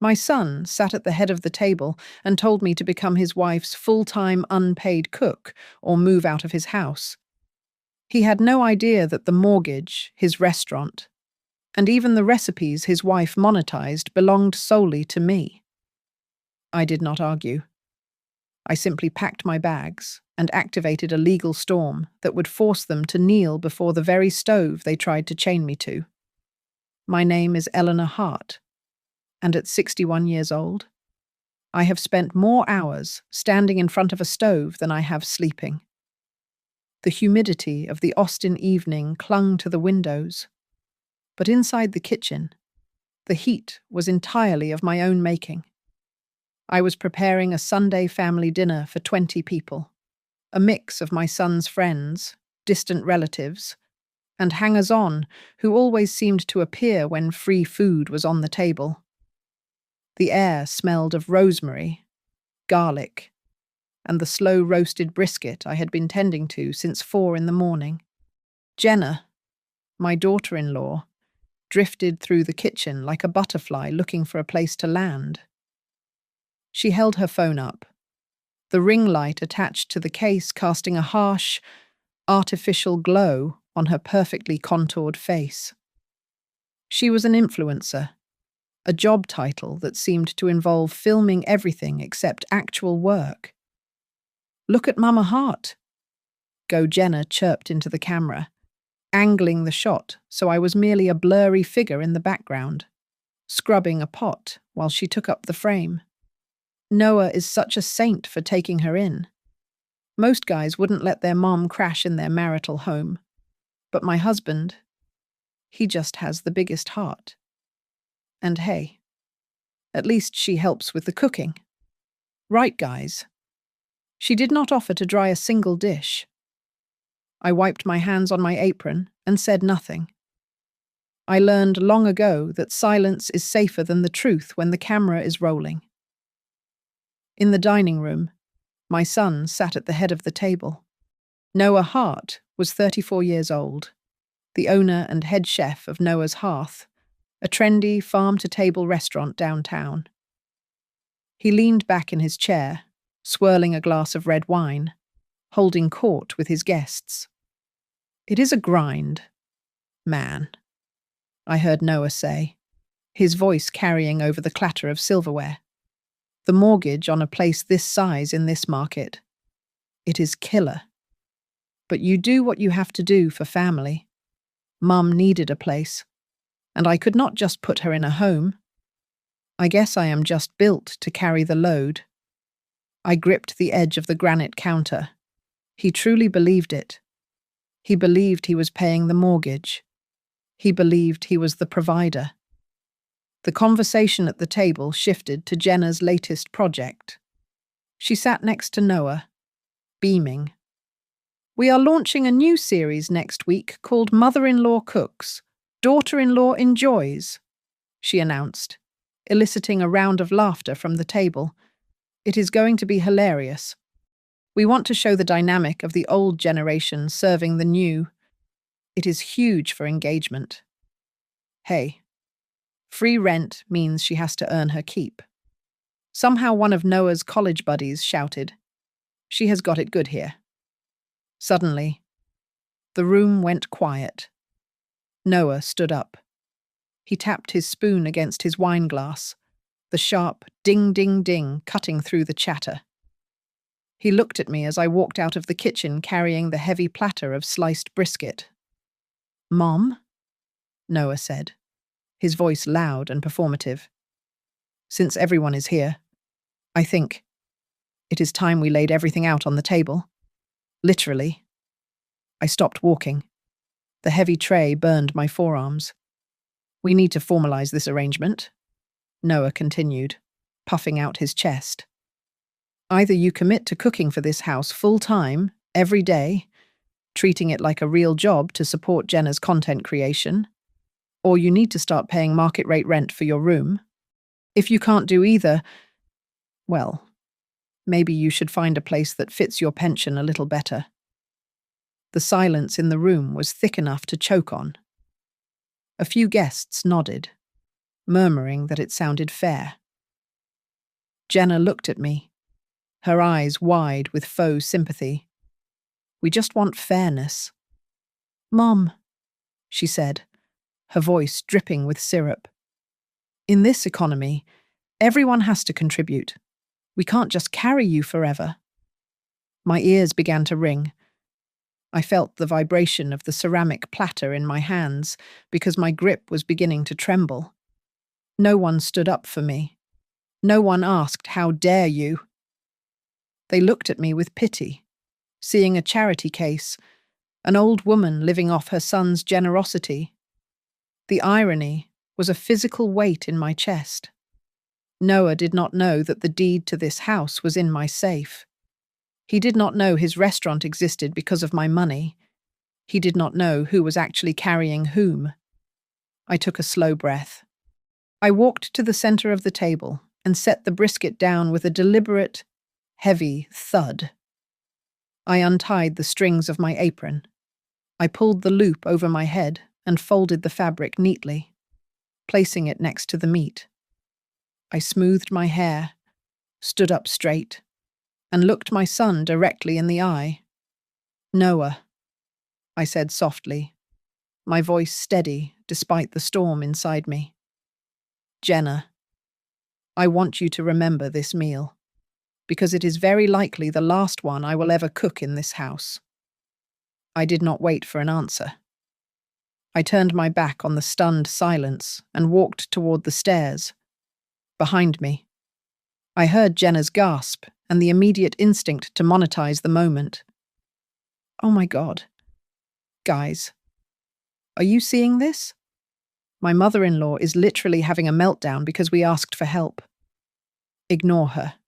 My son sat at the head of the table and told me to become his wife's full-time unpaid cook or move out of his house. He had no idea that the mortgage, his restaurant, and even the recipes his wife monetized belonged solely to me. I did not argue. I simply packed my bags and activated a legal storm that would force them to kneel before the very stove they tried to chain me to. My name is Eleanor Hart, and at 61 years old, I have spent more hours standing in front of a stove than I have sleeping. The humidity of the Austin evening clung to the windows, but inside the kitchen, the heat was entirely of my own making. I was preparing a Sunday family dinner for 20 people, a mix of my son's friends, distant relatives, and hangers-on who always seemed to appear when free food was on the table. The air smelled of rosemary, garlic, and the slow-roasted brisket I had been tending to since 4 in the morning. Jenna, my daughter-in-law, drifted through the kitchen like a butterfly looking for a place to land. She held her phone up, the ring light attached to the case casting a harsh, artificial glow on her perfectly contoured face. She was an influencer, a job title that seemed to involve filming everything except actual work. "Look at Mama Hart," Jenna chirped into the camera, angling the shot so I was merely a blurry figure in the background, scrubbing a pot while she took up the frame. Noah is such a saint for taking her in. Most guys wouldn't let their mom crash in their marital home. But my husband, he just has the biggest heart. And hey, at least she helps with the cooking. Right, guys? She did not offer to dry a single dish. I wiped my hands on my apron and said nothing. I learned long ago that silence is safer than the truth when the camera is rolling. In the dining room, my son sat at the head of the table. Noah Hart was 34 years old, the owner and head chef of Noah's Hearth, a trendy farm-to-table restaurant downtown. He leaned back in his chair, swirling a glass of red wine, holding court with his guests. "It is a grind, man," I heard Noah say, his voice carrying over the clatter of silverware. "The mortgage on a place this size in this market. It is killer. But you do what you have to do for family. Mum needed a place, and I could not just put her in a home. I guess I am just built to carry the load." I gripped the edge of the granite counter. He truly believed it. He believed he was paying the mortgage. He believed he was the provider. The conversation at the table shifted to Jenna's latest project. She sat next to Noah, beaming. "We are launching a new series next week called Mother-in-Law Cooks, Daughter-in-Law Enjoys," she announced, eliciting a round of laughter from the table. "It is going to be hilarious. We want to show the dynamic of the old generation serving the new. It is huge for engagement. Hey, free rent means she has to earn her keep." Somehow one of Noah's college buddies shouted, "She has got it good here." Suddenly, the room went quiet. Noah stood up. He tapped his spoon against his wine glass, the sharp ding-ding-ding cutting through the chatter. He looked at me as I walked out of the kitchen carrying the heavy platter of sliced brisket. "Mom?" Noah said, his voice loud and performative. "Since everyone is here, I think it is time we laid everything out on the table. Literally." I stopped walking. The heavy tray burned my forearms. "We need to formalize this arrangement," Noah continued, puffing out his chest. "Either you commit to cooking for this house full-time, every day, treating it like a real job to support Jenna's content creation, or you need to start paying market-rate rent for your room. If you can't do either, well, maybe you should find a place that fits your pension a little better." The silence in the room was thick enough to choke on. A few guests nodded, murmuring that it sounded fair. Jenna looked at me, her eyes wide with faux sympathy. We just want fairness. Mom, she said, her voice dripping with syrup. In this economy, everyone has to contribute. We can't just carry you forever. My ears began to ring. I felt the vibration of the ceramic platter in my hands because my grip was beginning to tremble. No one stood up for me. No one asked, "How dare you?" They looked at me with pity, seeing a charity case, an old woman living off her son's generosity. The irony was a physical weight in my chest. Noah did not know that the deed to this house was in my safe. He did not know his restaurant existed because of my money. He did not know who was actually carrying whom. I took a slow breath. I walked to the center of the table and set the brisket down with a deliberate, heavy thud. I untied the strings of my apron. I pulled the loop over my head and folded the fabric neatly, placing it next to the meat. I smoothed my hair, stood up straight, and looked my son directly in the eye. "Noah," I said softly, my voice steady despite the storm inside me. "Jenna, I want you to remember this meal, because it is very likely the last one I will ever cook in this house." I did not wait for an answer. I turned my back on the stunned silence and walked toward the stairs. Behind me, I heard Jenna's gasp and the immediate instinct to monetize the moment. "Oh my God. Guys, are you seeing this? My mother-in-law is literally having a meltdown because we asked for help." "Ignore her,"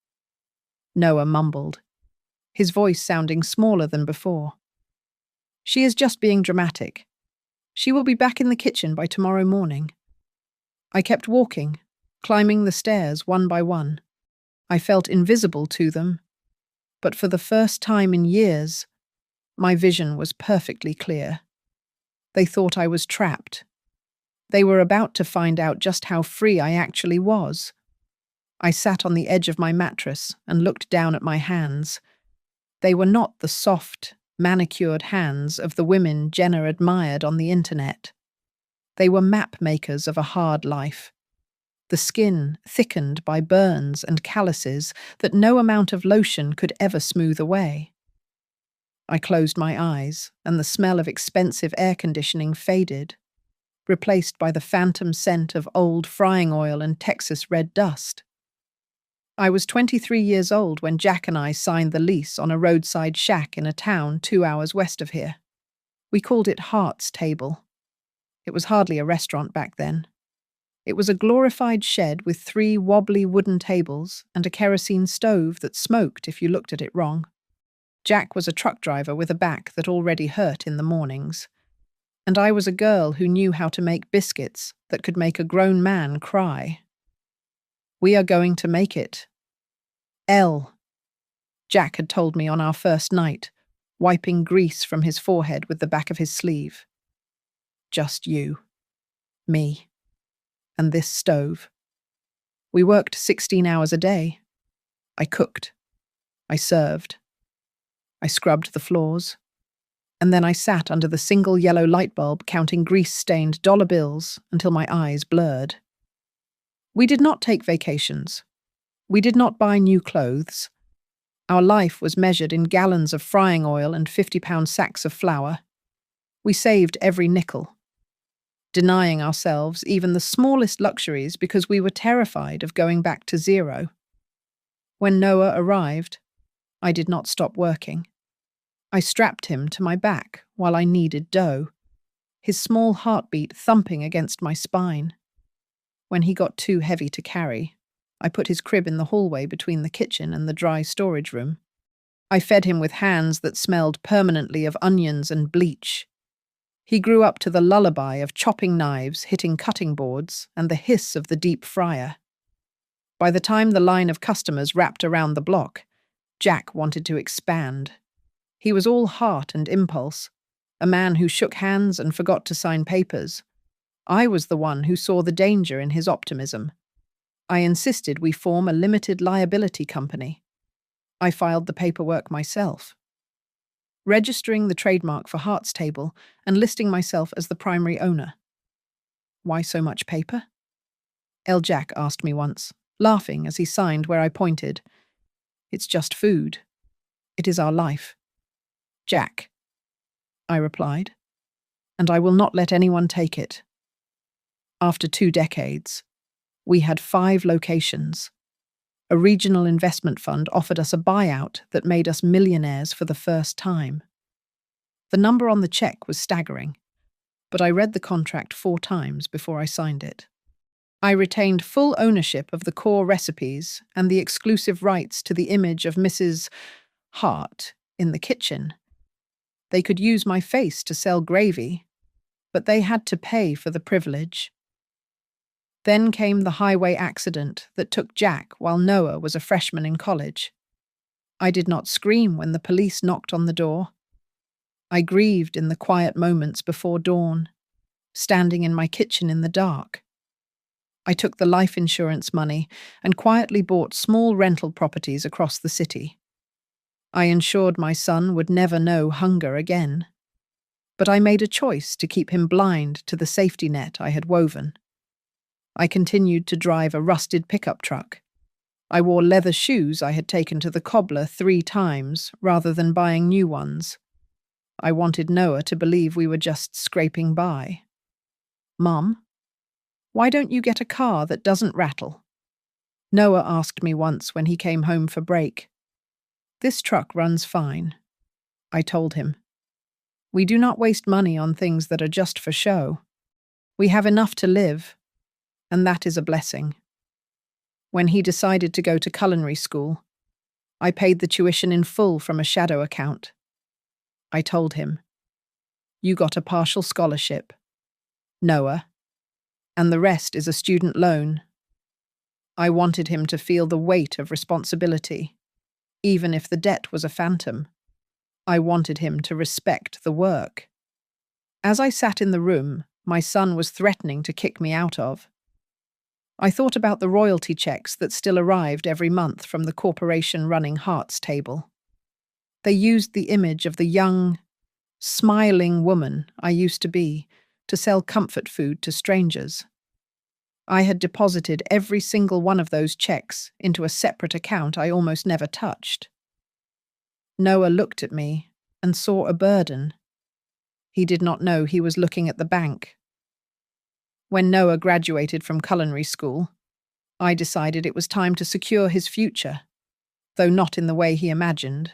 Noah mumbled, his voice sounding smaller than before. "She is just being dramatic. She will be back in the kitchen by tomorrow morning." I kept walking, climbing the stairs one by one. I felt invisible to them, but for the first time in years, my vision was perfectly clear. They thought I was trapped. They were about to find out just how free I actually was. I sat on the edge of my mattress and looked down at my hands. They were not the soft, manicured hands of the women Jenna admired on the internet. They were map makers of a hard life. The skin thickened by burns and calluses that no amount of lotion could ever smooth away. I closed my eyes, and the smell of expensive air conditioning faded, replaced by the phantom scent of old frying oil and Texas red dust. I was 23 years old when Jack and I signed the lease on a roadside shack in a town 2 hours west of here. We called it Hart's Table. It was hardly a restaurant back then. It was a glorified shed with 3 wobbly wooden tables and a kerosene stove that smoked if you looked at it wrong. Jack was a truck driver with a back that already hurt in the mornings, and I was a girl who knew how to make biscuits that could make a grown man cry. "We are going to make it. Elle," Jack had told me on our first night, wiping grease from his forehead with the back of his sleeve. "Just you, me, and this stove." We worked 16 hours a day. I cooked. I served. I scrubbed the floors. And then I sat under the single yellow light bulb counting grease-stained dollar bills until my eyes blurred. We did not take vacations. We did not buy new clothes. Our life was measured in gallons of frying oil and 50-pound sacks of flour. We saved every nickel, denying ourselves even the smallest luxuries because we were terrified of going back to zero. When Noah arrived, I did not stop working. I strapped him to my back while I kneaded dough, his small heartbeat thumping against my spine. When he got too heavy to carry, I put his crib in the hallway between the kitchen and the dry storage room. I fed him with hands that smelled permanently of onions and bleach. He grew up to the lullaby of chopping knives hitting cutting boards and the hiss of the deep fryer. By the time the line of customers wrapped around the block, Jack wanted to expand. He was all heart and impulse, a man who shook hands and forgot to sign papers. I was the one who saw the danger in his optimism. I insisted we form a limited liability company. I filed the paperwork myself, registering the trademark for Heart's Table and listing myself as the primary owner. Why so much paper? El Jack asked me once, laughing as he signed where I pointed. It's just food. It is our life. Jack, I replied, and I will not let anyone take it. After 2 decades, we had 5 locations. A regional investment fund offered us a buyout that made us millionaires for the first time. The number on the check was staggering, but I read the contract 4 times before I signed it. I retained full ownership of the core recipes and the exclusive rights to the image of Mrs. Hart in the kitchen. They could use my face to sell gravy, but they had to pay for the privilege. Then came the highway accident that took Jack while Noah was a freshman in college. I did not scream when the police knocked on the door. I grieved in the quiet moments before dawn, standing in my kitchen in the dark. I took the life insurance money and quietly bought small rental properties across the city. I ensured my son would never know hunger again. But I made a choice to keep him blind to the safety net I had woven. I continued to drive a rusted pickup truck. I wore leather shoes I had taken to the cobbler 3 times rather than buying new ones. I wanted Noah to believe we were just scraping by. Mom, why don't you get a car that doesn't rattle? Noah asked me once when he came home for break. This truck runs fine, I told him. We do not waste money on things that are just for show. We have enough to live, and that is a blessing. When he decided to go to culinary school, I paid the tuition in full from a shadow account. I told him, "You got a partial scholarship, Noah, and the rest is a student loan." I wanted him to feel the weight of responsibility, even if the debt was a phantom. I wanted him to respect the work. As I sat in the room my son was threatening to kick me out of, I thought about the royalty checks that still arrived every month from the corporation running Heart's Table. They used the image of the young, smiling woman I used to be to sell comfort food to strangers. I had deposited every single one of those checks into a separate account I almost never touched. Noah looked at me and saw a burden. He did not know he was looking at the bank. When Noah graduated from culinary school, I decided it was time to secure his future, though not in the way he imagined.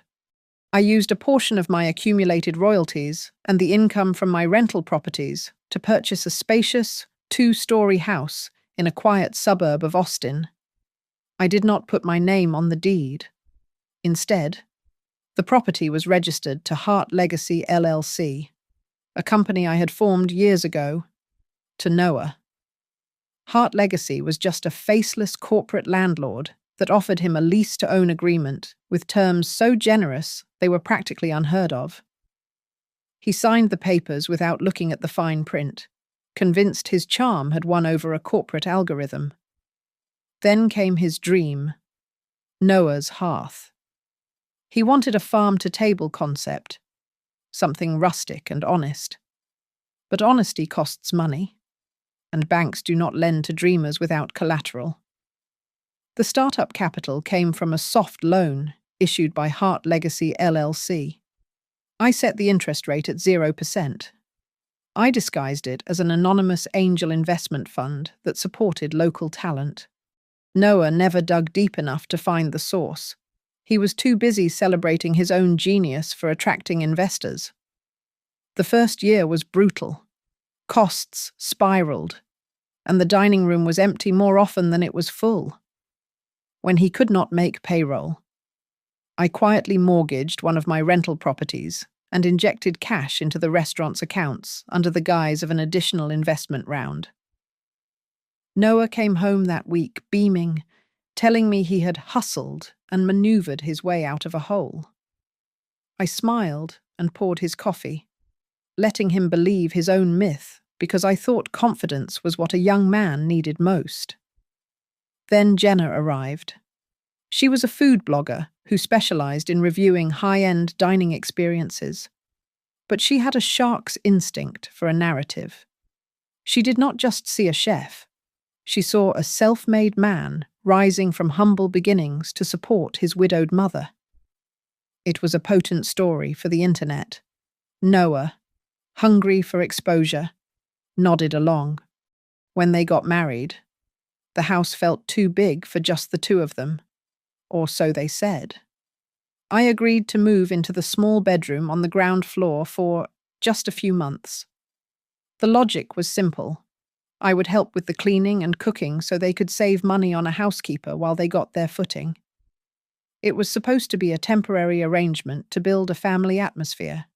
I used a portion of my accumulated royalties and the income from my rental properties to purchase a spacious, 2-story house in a quiet suburb of Austin. I did not put my name on the deed. Instead, the property was registered to Hart Legacy LLC, a company I had formed years ago, to Noah. Hart Legacy was just a faceless corporate landlord that offered him a lease-to-own agreement with terms so generous they were practically unheard of. He signed the papers without looking at the fine print, convinced his charm had won over a corporate algorithm. Then came his dream, Noah's hearth. He wanted a farm-to-table concept, something rustic and honest. But honesty costs money, and banks do not lend to dreamers without collateral. The startup capital came from a soft loan issued by Hart Legacy LLC. I set the interest rate at 0%. I disguised it as an anonymous angel investment fund that supported local talent. Noah never dug deep enough to find the source. He was too busy celebrating his own genius for attracting investors. The first year was brutal. Costs spiraled, and the dining room was empty more often than it was full. When he could not make payroll, I quietly mortgaged one of my rental properties and injected cash into the restaurant's accounts under the guise of an additional investment round. Noah came home that week beaming, telling me he had hustled and maneuvered his way out of a hole. I smiled and poured his coffee, letting him believe his own myth because I thought confidence was what a young man needed most. Then Jenna arrived. She was a food blogger who specialized in reviewing high-end dining experiences. But she had a shark's instinct for a narrative. She did not just see a chef. She saw a self-made man rising from humble beginnings to support his widowed mother. It was a potent story for the internet. Noah, hungry for exposure, nodded along. When they got married, the house felt too big for just the two of them, or so they said. I agreed to move into the small bedroom on the ground floor for just a few months. The logic was simple. I would help with the cleaning and cooking so they could save money on a housekeeper while they got their footing. It was supposed to be a temporary arrangement to build a family atmosphere.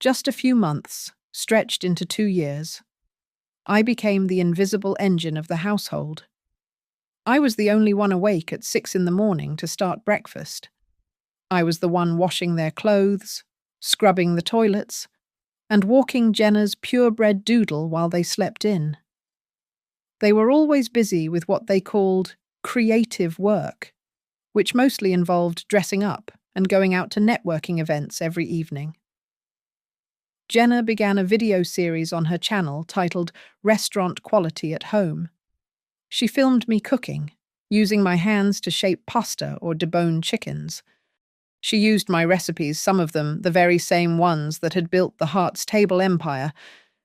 Just a few months, stretched into 2 years, I became the invisible engine of the household. I was the only one awake at 6 in the morning to start breakfast. I was the one washing their clothes, scrubbing the toilets, and walking Jenna's purebred doodle while they slept in. They were always busy with what they called creative work, which mostly involved dressing up and going out to networking events every evening. Jenna began a video series on her channel titled Restaurant Quality at Home. She filmed me cooking, using my hands to shape pasta or debone chickens. She used my recipes, some of them the very same ones that had built the Heart's Table empire,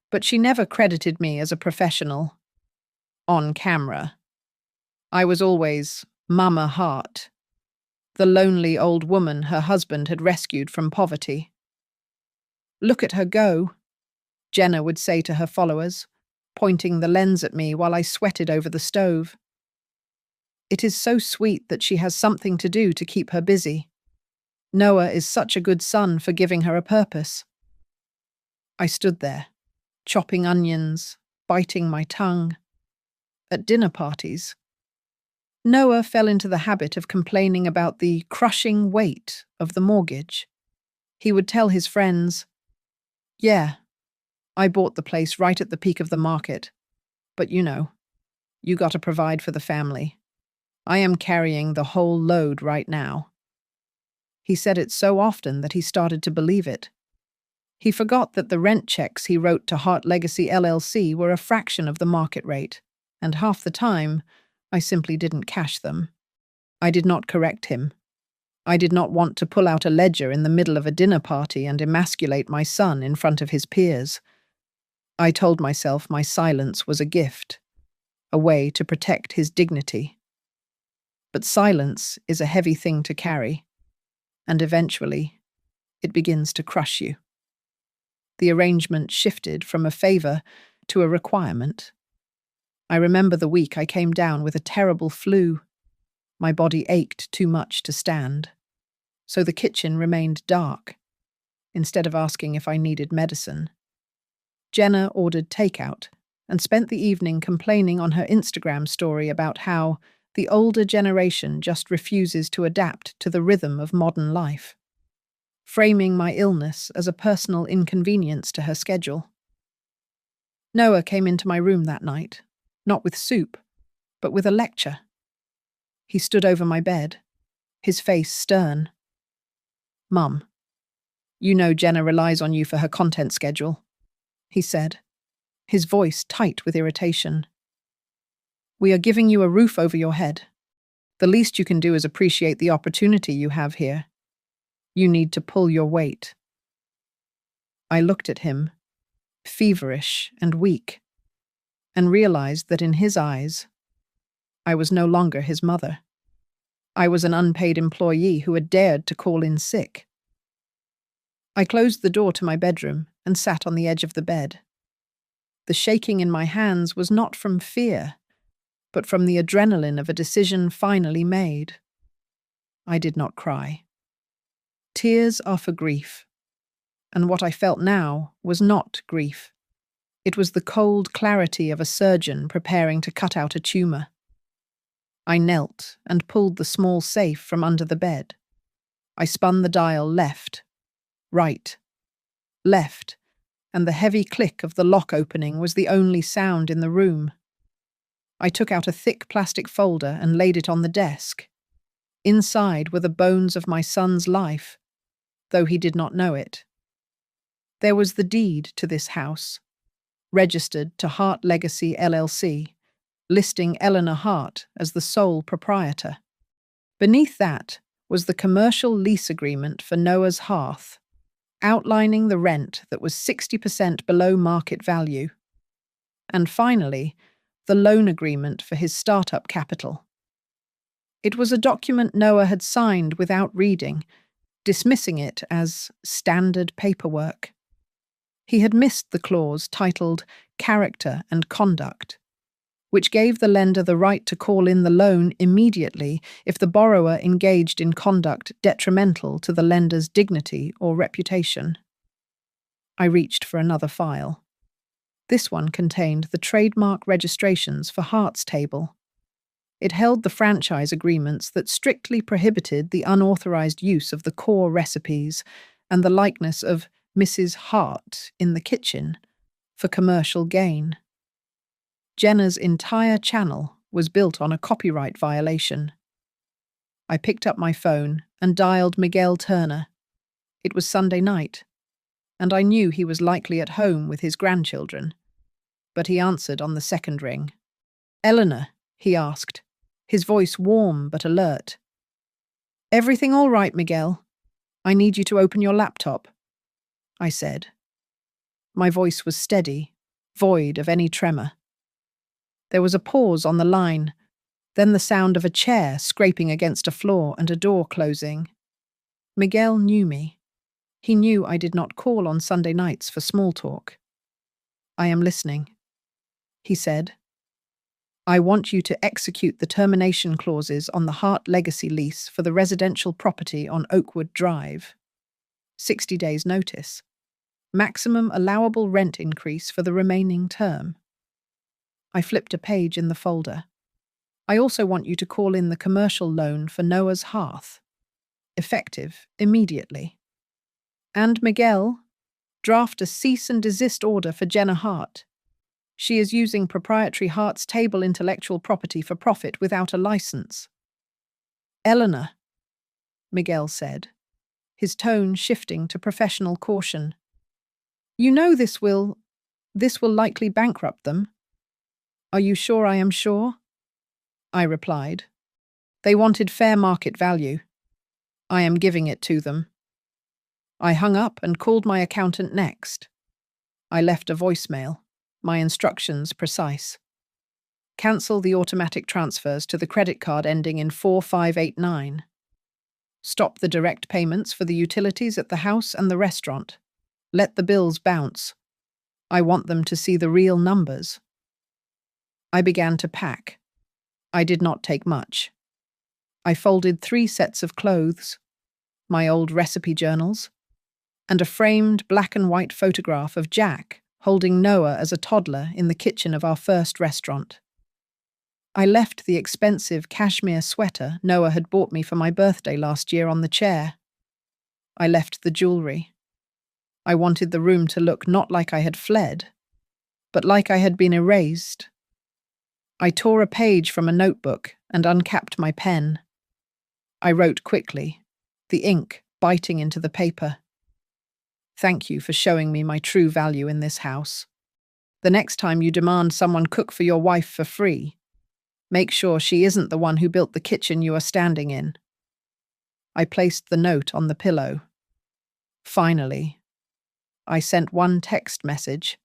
but she never credited me as a professional. On camera, I was always Mama Hart, the lonely old woman her husband had rescued from poverty. "Look at her go," Jenna would say to her followers, pointing the lens at me while I sweated over the stove. "It is so sweet that she has something to do to keep her busy. Noah is such a good son for giving her a purpose." I stood there, chopping onions, biting my tongue. At dinner parties, Noah fell into the habit of complaining about the crushing weight of the mortgage. He would tell his friends, "Yeah, I bought the place right at the peak of the market, but you gotta provide for the family. I am carrying the whole load right now." He said it so often that he started to believe it. He forgot that the rent checks he wrote to Hart Legacy LLC were a fraction of the market rate, and half the time, I simply didn't cash them. I did not correct him. I did not want to pull out a ledger in the middle of a dinner party and emasculate my son in front of his peers. I told myself my silence was a gift, a way to protect his dignity. But silence is a heavy thing to carry, and eventually, it begins to crush you. The arrangement shifted from a favor to a requirement. I remember the week I came down with a terrible flu. My body ached too much to stand, so the kitchen remained dark. Instead of asking if I needed medicine, Jenna ordered takeout and spent the evening complaining on her Instagram story about how the older generation just refuses to adapt to the rhythm of modern life, framing my illness as a personal inconvenience to her schedule. Noah came into my room that night, not with soup, but with a lecture. He stood over my bed, his face stern. "Mum, you know Jenna relies on you for her content schedule," he said, his voice tight with irritation. "We are giving you a roof over your head. The least you can do is appreciate the opportunity you have here. You need to pull your weight." I looked at him, feverish and weak, and realized that in his eyes, I was no longer his mother. I was an unpaid employee who had dared to call in sick. I closed the door to my bedroom and sat on the edge of the bed. The shaking in my hands was not from fear, but from the adrenaline of a decision finally made. I did not cry. Tears are for grief, and what I felt now was not grief. It was the cold clarity of a surgeon preparing to cut out a tumor. I knelt and pulled the small safe from under the bed. I spun the dial left, right, left, and the heavy click of the lock opening was the only sound in the room. I took out a thick plastic folder and laid it on the desk. Inside were the bones of my son's life, though he did not know it. There was the deed to this house, registered to Hart Legacy LLC, listing Eleanor Hart as the sole proprietor. Beneath that was the commercial lease agreement for Noah's Hearth, outlining the rent that was 60% below market value. And finally, the loan agreement for his startup capital. It was a document Noah had signed without reading, dismissing it as standard paperwork. He had missed the clause titled Character and Conduct, which gave the lender the right to call in the loan immediately if the borrower engaged in conduct detrimental to the lender's dignity or reputation. I reached for another file. This one contained the trademark registrations for Hart's Table. It held the franchise agreements that strictly prohibited the unauthorized use of the core recipes and the likeness of Mrs. Hart in the kitchen for commercial gain. Jenna's entire channel was built on a copyright violation. I picked up my phone and dialed Miguel Turner. It was Sunday night, and I knew he was likely at home with his grandchildren. But he answered on the second ring. "Eleanor," he asked, his voice warm but alert. "Everything all right, Miguel? I need you to open your laptop," I said. My voice was steady, void of any tremor. There was a pause on the line, then the sound of a chair scraping against a floor and a door closing. Miguel knew me. He knew I did not call on Sunday nights for small talk. "I am listening," he said. "I want you to execute the termination clauses on the Hart Legacy lease for the residential property on Oakwood Drive. 60 days notice. Maximum allowable rent increase for the remaining term." I flipped a page in the folder. "I also want you to call in the commercial loan for Noah's Hearth. Effective immediately. And Miguel, draft a cease and desist order for Jenna Hart. She is using proprietary Hart's Table intellectual property for profit without a license." "Eleanor," Miguel said, his tone shifting to professional caution. "You know this will likely bankrupt them." "Are you sure I am sure?" I replied. "They wanted fair market value. I am giving it to them." I hung up and called my accountant next. I left a voicemail, my instructions precise. Cancel the automatic transfers to the credit card ending in 4589. Stop the direct payments for the utilities at the house and the restaurant. Let the bills bounce. I want them to see the real numbers. I began to pack. I did not take much. I folded 3 sets of clothes, my old recipe journals, and a framed black and white photograph of Jack holding Noah as a toddler in the kitchen of our first restaurant. I left the expensive cashmere sweater Noah had bought me for my birthday last year on the chair. I left the jewelry. I wanted the room to look not like I had fled, but like I had been erased. I tore a page from a notebook and uncapped my pen. I wrote quickly, the ink biting into the paper. "Thank you for showing me my true value in this house. The next time you demand someone cook for your wife for free, make sure she isn't the one who built the kitchen you are standing in." I placed the note on the pillow. Finally, I sent one text message.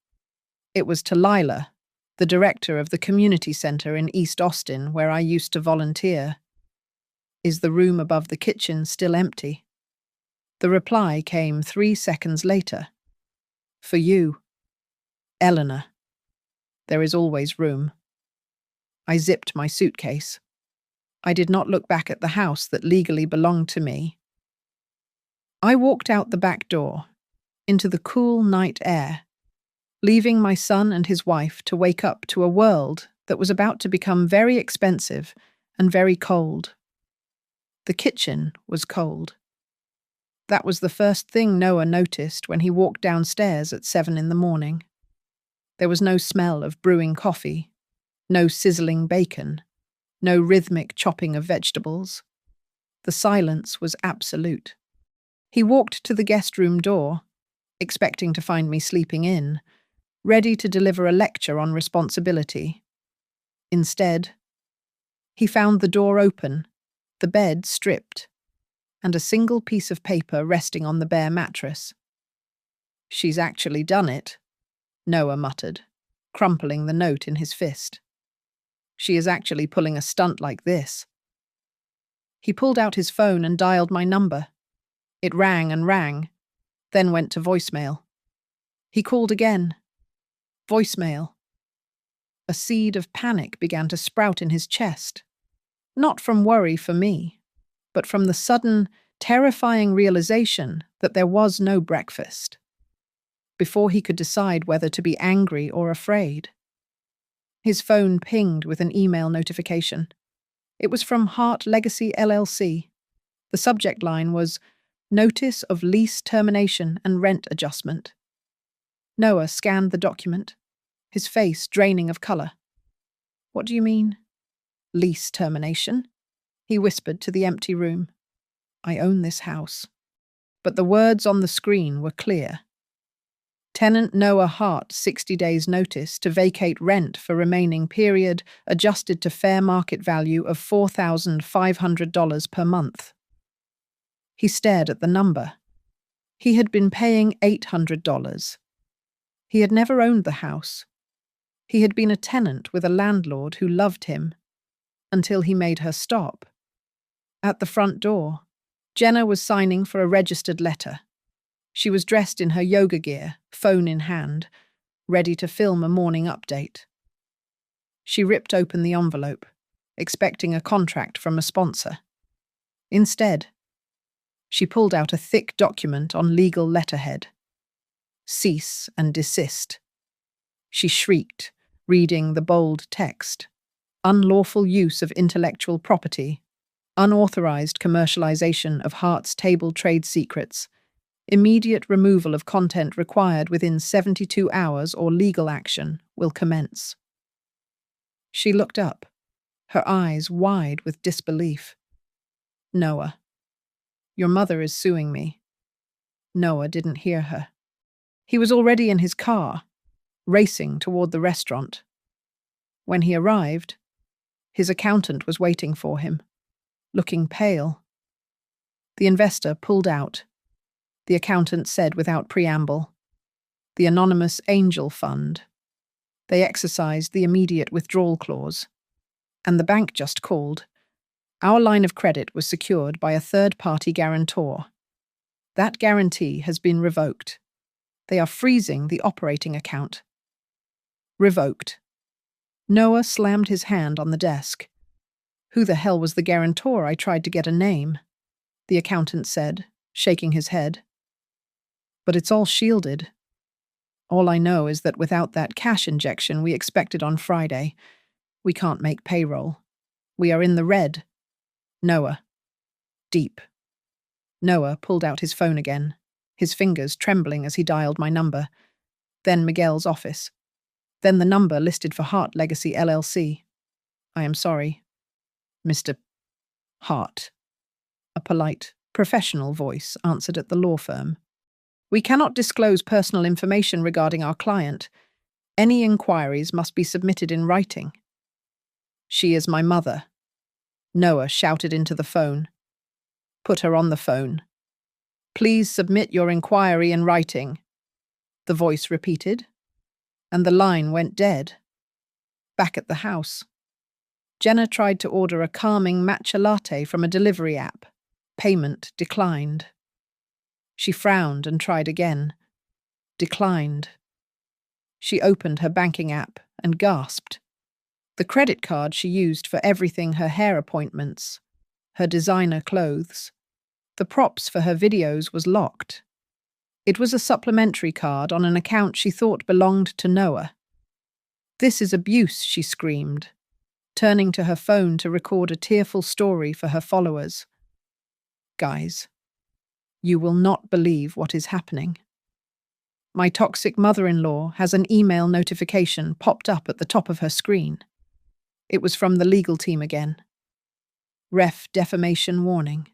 It was to Lila, the director of the community center in East Austin where I used to volunteer. "Is the room above the kitchen still empty?" The reply came 3 seconds later. "For you, Eleanor. There is always room." I zipped my suitcase. I did not look back at the house that legally belonged to me. I walked out the back door, into the cool night air, leaving my son and his wife to wake up to a world that was about to become very expensive and very cold. The kitchen was cold. That was the first thing Noah noticed when he walked downstairs at 7 in the morning. There was no smell of brewing coffee, No sizzling bacon. No rhythmic chopping of vegetables. The silence was absolute. He walked to the guest room door, expecting to find me sleeping in, ready to deliver a lecture on responsibility. Instead, he found the door open, the bed stripped, and a single piece of paper resting on the bare mattress. "She's actually done it," Noah muttered, crumpling the note in his fist. "She is actually pulling a stunt like this." He pulled out his phone and dialed my number. It rang and rang, then went to voicemail. He called again. Voicemail. A seed of panic began to sprout in his chest, not from worry for me, but from the sudden, terrifying realization that there was no breakfast. Before he could decide whether to be angry or afraid, his phone pinged with an email notification. It was from Hart Legacy LLC. The subject line was Notice of Lease Termination and Rent Adjustment. Noah scanned the document, his face draining of color. "What do you mean? Lease termination?" he whispered to the empty room. "I own this house." But the words on the screen were clear. Tenant Noah Hart 60 days notice to vacate rent for remaining period adjusted to fair market value of $4,500 per month. He stared at the number. He had been paying $800. He had never owned the house. He had been a tenant with a landlord who loved him, until he made her stop. At the front door, Jenna was signing for a registered letter. She was dressed in her yoga gear, phone in hand, ready to film a morning update. She ripped open the envelope, expecting a contract from a sponsor. Instead, she pulled out a thick document on legal letterhead. Cease and desist. She shrieked, reading the bold text. Unlawful use of intellectual property. Unauthorized commercialization of Hart's table trade secrets. Immediate removal of content required within 72 hours or legal action will commence. She looked up, her eyes wide with disbelief. "Noah, your mother is suing me." Noah didn't hear her. He was already in his car, racing toward the restaurant. When he arrived, his accountant was waiting for him, looking pale. The investor pulled out. The accountant said without preamble, "The anonymous angel fund. They exercised the immediate withdrawal clause. And the bank just called. Our line of credit was secured by a third-party guarantor. That guarantee has been revoked. They are freezing the operating account." Revoked. Noah slammed his hand on the desk. "Who the hell was the guarantor? I tried to get a name," the accountant said, shaking his head. "But it's all shielded. All I know is that without that cash injection we expected on Friday, we can't make payroll. We are in the red." Noah. Deep. Noah pulled out his phone again, his fingers trembling as he dialed my number, then Miguel's office, then the number listed for Hart Legacy LLC. "I am sorry, Mr. Hart." A polite, professional voice answered at the law firm. "We cannot disclose personal information regarding our client. Any inquiries must be submitted in writing." "She is my mother," Noah shouted into the phone. "Put her on the phone. Please submit your inquiry in writing," the voice repeated, and the line went dead. Back at the house, Jenna tried to order a calming matcha latte from a delivery app. Payment declined. She frowned and tried again. Declined. She opened her banking app and gasped. The credit card she used for everything, her hair appointments, her designer clothes, the props for her videos, was locked. It was a supplementary card on an account she thought belonged to Noah. "This is abuse," she screamed, turning to her phone to record a tearful story for her followers. "Guys, you will not believe what is happening. My toxic mother-in-law has an email notification popped up at the top of her screen. It was from the legal team again. Ref defamation warning.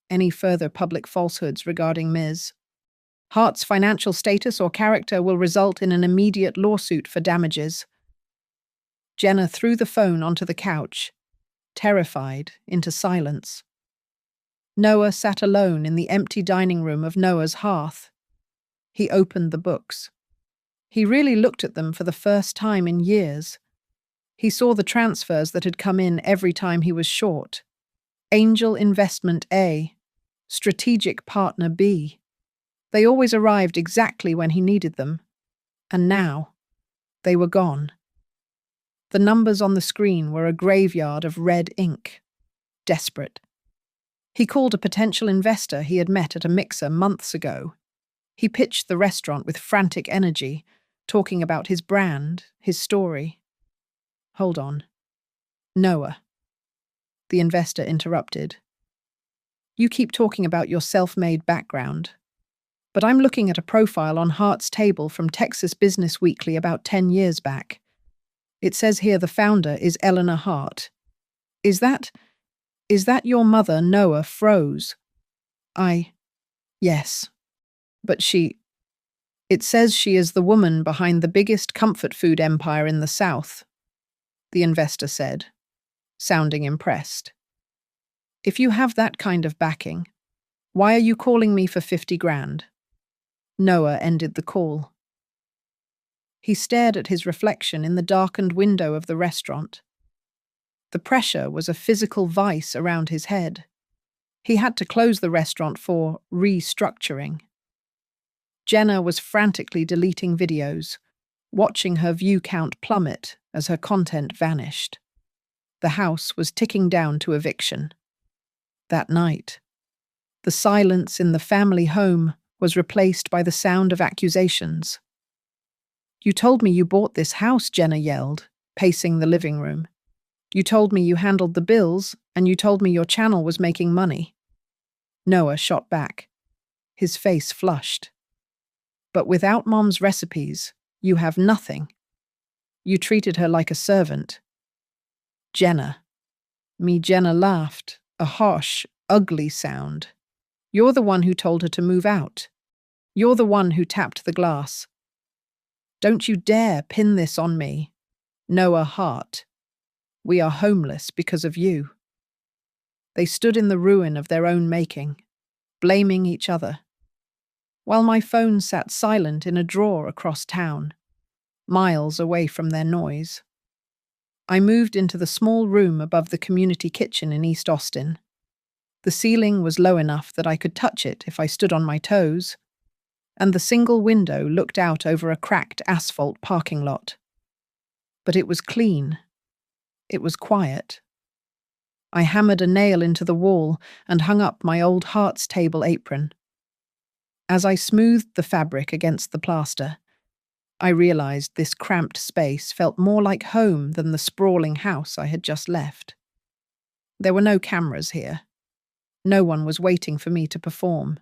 Any further public falsehoods regarding Ms. Hart's financial status or character will result in an immediate lawsuit for damages. Jenna threw the phone onto the couch, terrified, into silence. Noah sat alone in the empty dining room of Noah's hearth. He opened the books. He really looked at them for the first time in years. He saw the transfers that had come in every time he was short. Angel Investment A, Strategic Partner B. They always arrived exactly when he needed them. And now, they were gone. The numbers on the screen were a graveyard of red ink. Desperate. He called a potential investor he had met at a mixer months ago. He pitched the restaurant with frantic energy, talking about his brand, his story. Hold on. Noah. The investor interrupted. You keep talking about your self-made background, but I'm looking at a profile on Hart's table from Texas Business Weekly about 10 years back. It says here the founder is Eleanor Hart. Is that your mother? Noah froze. Yes. But it says she is the woman behind the biggest comfort food empire in the South, the investor said, sounding impressed. If you have that kind of backing, why are you calling me for 50 grand? Noah ended the call. He stared at his reflection in the darkened window of the restaurant. The pressure was a physical vice around his head. He had to close the restaurant for restructuring. Jenna was frantically deleting videos, watching her view count plummet as her content vanished. The house was ticking down to eviction. That night, the silence in the family home was replaced by the sound of accusations. You told me you bought this house, Jenna yelled, pacing the living room. You told me you handled the bills, and you told me your channel was making money. Noah shot back. His face flushed. But without Mom's recipes, you have nothing. You treated her like a servant. Jenna. Jenna laughed, a harsh, ugly sound. You're the one who told her to move out. You're the one who tapped the glass. Don't you dare pin this on me. Noah Hart. We are homeless because of you. They stood in the ruin of their own making, blaming each other, while my phone sat silent in a drawer across town, miles away from their noise. I moved into the small room above the community kitchen in East Austin. The ceiling was low enough that I could touch it if I stood on my toes, and the single window looked out over a cracked asphalt parking lot. But it was clean. It was quiet. I hammered a nail into the wall and hung up my old Hart's table apron. As I smoothed the fabric against the plaster, I realized this cramped space felt more like home than the sprawling house I had just left. There were no cameras here. No one was waiting for me to perform.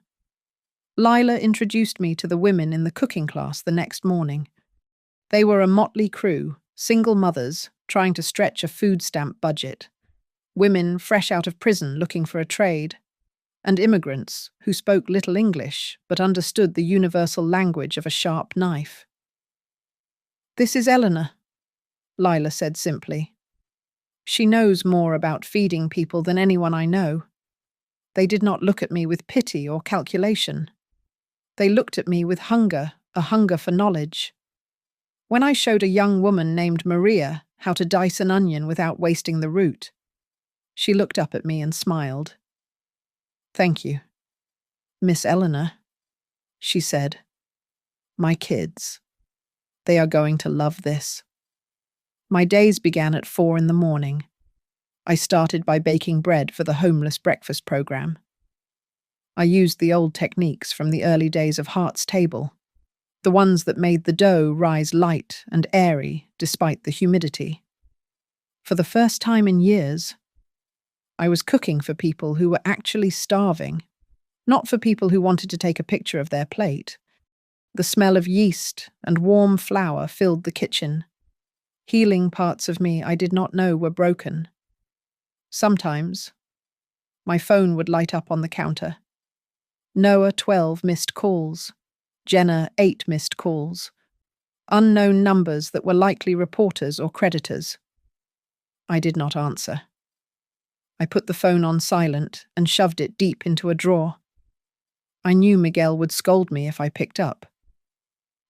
Lila introduced me to the women in the cooking class the next morning. They were a motley crew, single mothers trying to stretch a food stamp budget, women fresh out of prison looking for a trade, and immigrants who spoke little English but understood the universal language of a sharp knife. This is Eleanor, Lila said simply. She knows more about feeding people than anyone I know. They did not look at me with pity or calculation. They looked at me with hunger, a hunger for knowledge. When I showed a young woman named Maria how to dice an onion without wasting the root, she looked up at me and smiled. Thank you, Miss Eleanor, she said. My kids. They are going to love this. My days began at 4 a.m. I started by baking bread for the homeless breakfast program. I used the old techniques from the early days of Hart's Table, the ones that made the dough rise light and airy despite the humidity. For the first time in years, I was cooking for people who were actually starving, not for people who wanted to take a picture of their plate. The smell of yeast and warm flour filled the kitchen. healing parts of me I did not know were broken. Sometimes, my phone would light up on the counter. Noah 12 missed calls. Jenna 8 missed calls. Unknown numbers that were likely reporters or creditors. I did not answer. I put the phone on silent and shoved it deep into a drawer. I knew Miguel would scold me if I picked up.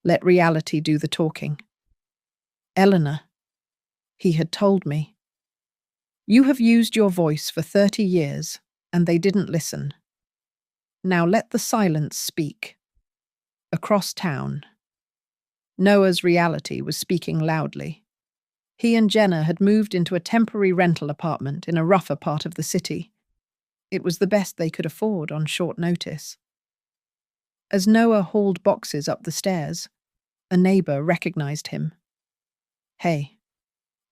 Let reality do the talking. Eleanor, he had told me. You have used your voice for 30 years, and they didn't listen. Now let the silence speak. Across town. Noah's reality was speaking loudly. He and Jenna had moved into a temporary rental apartment in a rougher part of the city. It was the best they could afford on short notice. As Noah hauled boxes up the stairs, a neighbor recognized him. Hey,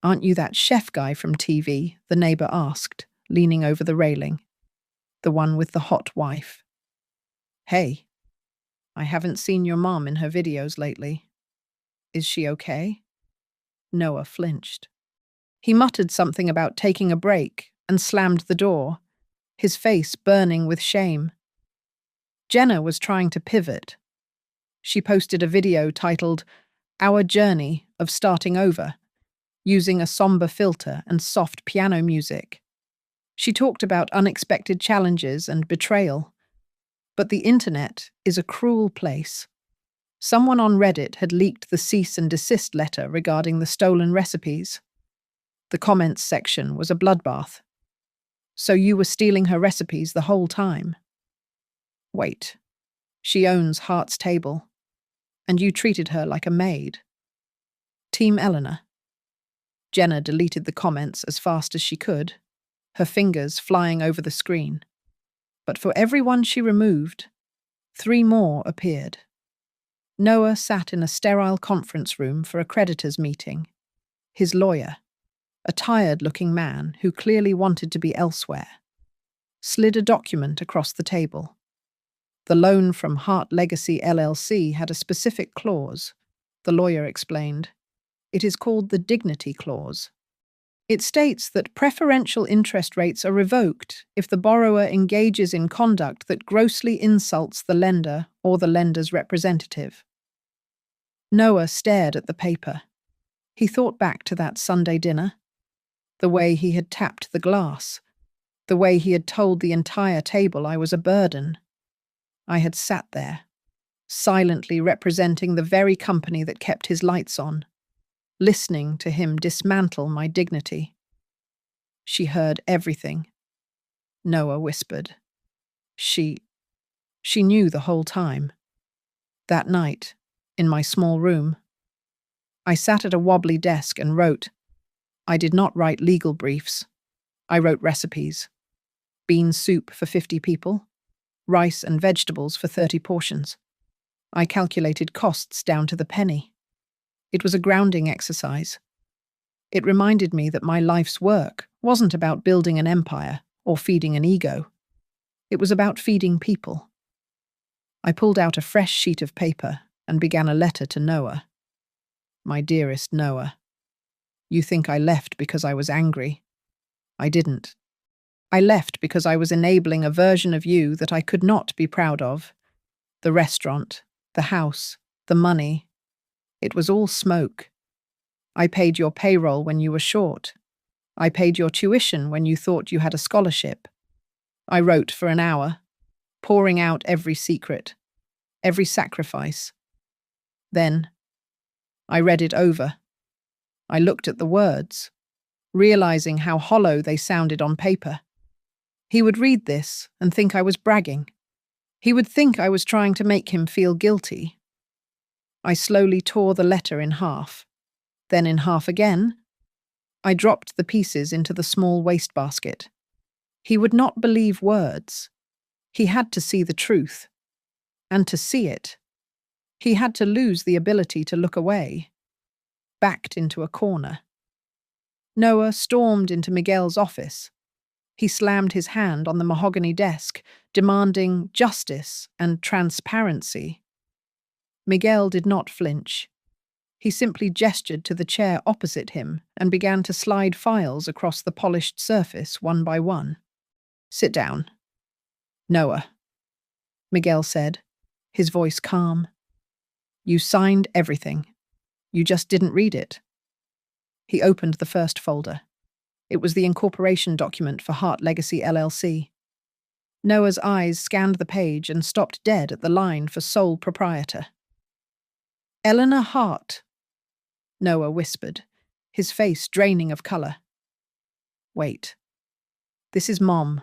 aren't you that chef guy from TV? The neighbor asked, leaning over the railing. The one with the hot wife. Hey, I haven't seen your mom in her videos lately. Is she okay? Noah flinched. He muttered something about taking a break and slammed the door, his face burning with shame. Jenna was trying to pivot. She posted a video titled, Our Journey of Starting Over, using a somber filter and soft piano music. She talked about unexpected challenges and betrayal. But the internet is a cruel place. Someone on Reddit had leaked the cease and desist letter regarding the stolen recipes. The comments section was a bloodbath. So you were stealing her recipes the whole time? Wait. She owns Heart's Table. And you treated her like a maid. Team Eleanor. Jenna deleted the comments as fast as she could, her fingers flying over the screen. But for every one she removed, 3 more appeared. Noah sat in a sterile conference room for a creditors' meeting. His lawyer, a tired-looking man who clearly wanted to be elsewhere, slid a document across the table. The loan from Hart Legacy LLC had a specific clause, the lawyer explained. It is called the Dignity Clause. It states that preferential interest rates are revoked if the borrower engages in conduct that grossly insults the lender or the lender's representative. Noah stared at the paper. He thought back to that Sunday dinner, the way he had tapped the glass, the way he had told the entire table I was a burden. I had sat there, silently representing the very company that kept his lights on, listening to him dismantle my dignity. She heard everything. Noah whispered. She knew the whole time. That night, in my small room, I sat at a wobbly desk and wrote. I did not write legal briefs. I wrote recipes. Bean soup for 50 people, rice and vegetables for 30 portions. I calculated costs down to the penny. It was a grounding exercise. It reminded me that my life's work wasn't about building an empire or feeding an ego. It was about feeding people. I pulled out a fresh sheet of paper and began a letter to Noah. My dearest Noah, you think I left because I was angry. I didn't. I left because I was enabling a version of you that I could not be proud of. The restaurant, the house, the money. It was all smoke. I paid your payroll when you were short. I paid your tuition when you thought you had a scholarship. I wrote for an hour, pouring out every secret, every sacrifice. Then, I read it over. I looked at the words, realizing how hollow they sounded on paper. He would read this and think I was bragging. He would think I was trying to make him feel guilty. I slowly tore the letter in half, then in half again. I dropped the pieces into the small wastebasket. He would not believe words. He had to see the truth. And to see it, he had to lose the ability to look away. Backed into a corner. Noah stormed into Miguel's office. He slammed his hand on the mahogany desk, demanding justice and transparency. Miguel did not flinch. He simply gestured to the chair opposite him and began to slide files across the polished surface one by one. "Sit down." "Noah," Miguel said, his voice calm. "You signed everything. You just didn't read it." He opened the first folder. It was the incorporation document for Hart Legacy LLC. Noah's eyes scanned the page and stopped dead at the line for sole proprietor. "Eleanor Hart," Noah whispered, his face draining of color. "Wait. This is Mom.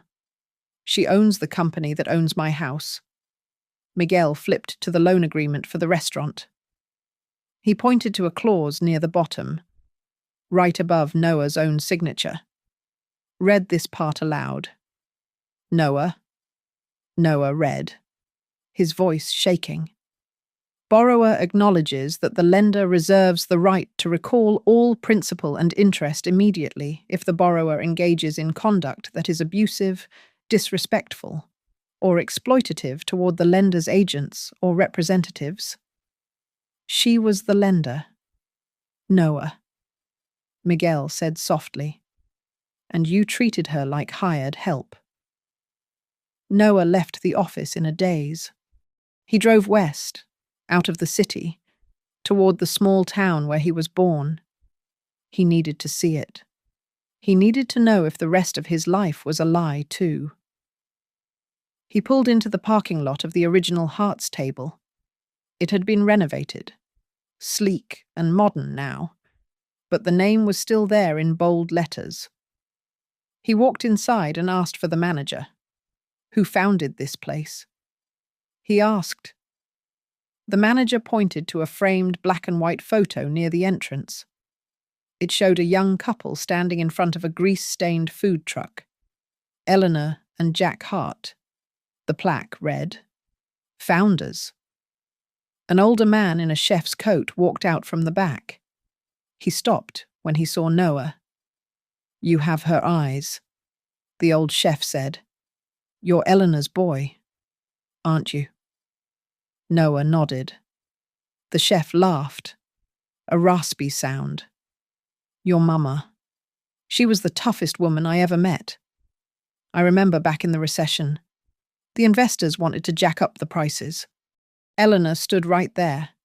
She owns the company that owns my house." Miguel flipped to the loan agreement for the restaurant. He pointed to a clause near the bottom, right above Noah's own signature. Read this part aloud. Noah read, his voice shaking. "Borrower acknowledges that the lender reserves the right to recall all principal and interest immediately if the borrower engages in conduct that is abusive, disrespectful, or exploitative toward the lender's agents or representatives." "She was the lender." "Noah," Miguel said softly, "and you treated her like hired help." Noah left the office in a daze. He drove west, out of the city, toward the small town where he was born. He needed to see it. He needed to know if the rest of his life was a lie, too. He pulled into the parking lot of the original Hearts table. It had been renovated, sleek and modern now, but the name was still there in bold letters. He walked inside and asked for the manager. Who founded this place? He asked. The manager pointed to a framed black and white photo near the entrance. It showed a young couple standing in front of a grease-stained food truck. Eleanor and Jack Hart. The plaque read, "Founders." An older man in a chef's coat walked out from the back. He stopped when he saw Noah. "You have her eyes," the old chef said. "You're Eleanor's boy, aren't you?" Noah nodded. The chef laughed, a raspy sound. "Your mama. She was the toughest woman I ever met. I remember back in the recession. The investors wanted to jack up the prices. Eleanor stood right there."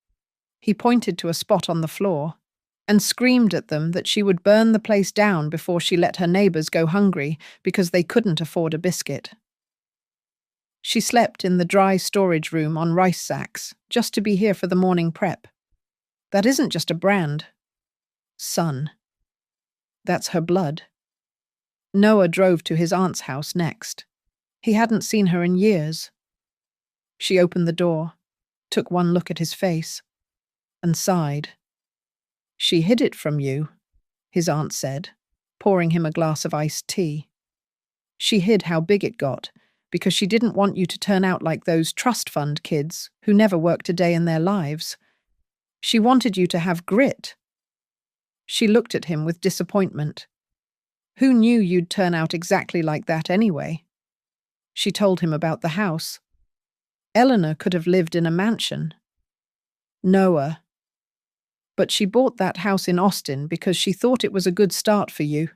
He pointed to a spot on the floor and screamed at them that she would burn the place down before she let her neighbors go hungry because they couldn't afford a biscuit. She slept in the dry storage room on rice sacks just to be here for the morning prep. That isn't just a brand. Son. That's her blood. Noah drove to his aunt's house next. He hadn't seen her in years. She opened the door, took one look at his face, and sighed. "She hid it from you," his aunt said, pouring him a glass of iced tea. "She hid how big it got, because she didn't want you to turn out like those trust fund kids who never worked a day in their lives. She wanted you to have grit." She looked at him with disappointment. "Who knew you'd turn out exactly like that anyway?" She told him about the house. Eleanor could have lived in a mansion. Noah. But she bought that house in Austin because she thought it was a good start for you.